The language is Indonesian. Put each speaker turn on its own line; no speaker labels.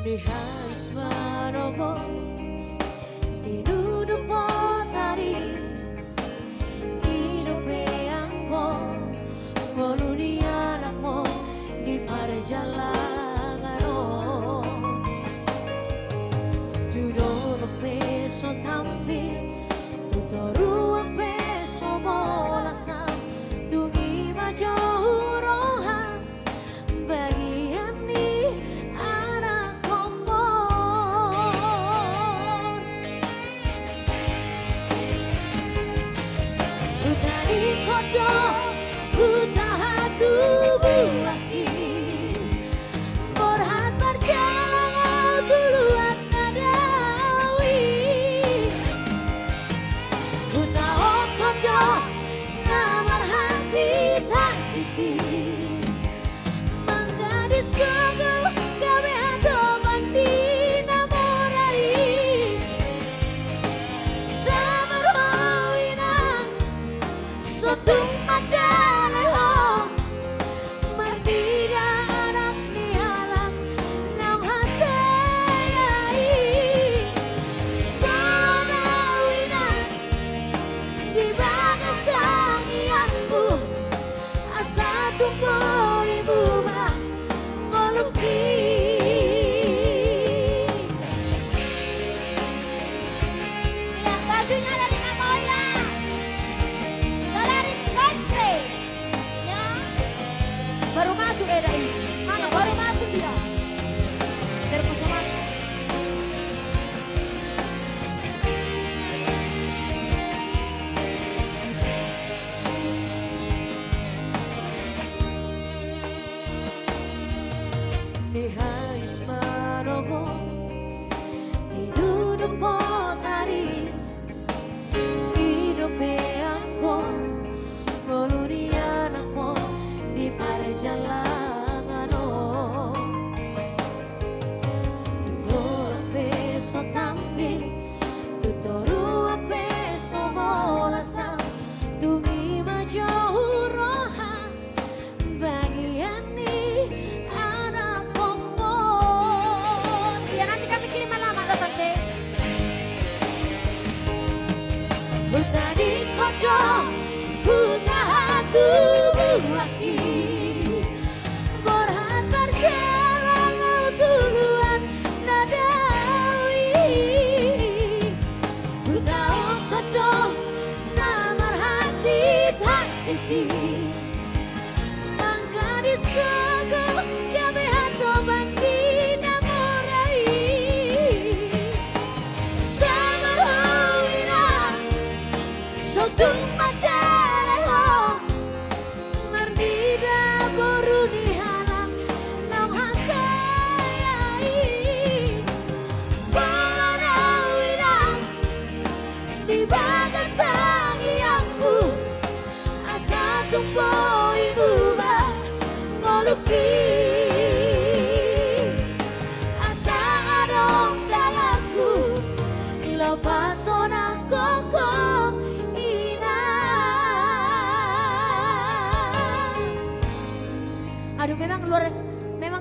Dihais meroboh duduk potari hidup yang dunia mo di perjalanan Tudoro peso tampi tutoro peso bolasa tungi majo roha bagian ni anak kompor Utari kodo utaha tubuh laki Borhat berjalan duluan nadawi Utao kodo namar hasi tak siti Manggadis kogo gawe ato banti namorari Samarwawinang sotung madaleho Martida anak di alam lam hasayai Panawinang di bagas tangianku Asa tunggu ibu mah ngoluki Yang bajunya dari Namoya Solaris Spray ya baru masuk dari mana baru masuk dia terkusuman Dihais meroboh duduk potari hidup yang dunia mo di perjalanan Tutoro peso tampi tutoro peso bolasa tungi majo roha bagian ni anak kompor ya nanti kami kirim alamat lo tante Tadi kodo utaha tubuh laki Borhat berjalan duluan nadawi Utao kodo namar hasi tak siti Manggadis kogo gawe ato banti namorai Samarwawinang sotung madaleho Merdida boru di halam lam hasayai Panawinang di bagas tangianku Asa tumpo ibu bah ngoluki Asa adong dalaku lepas sonang koko Aduh memang luar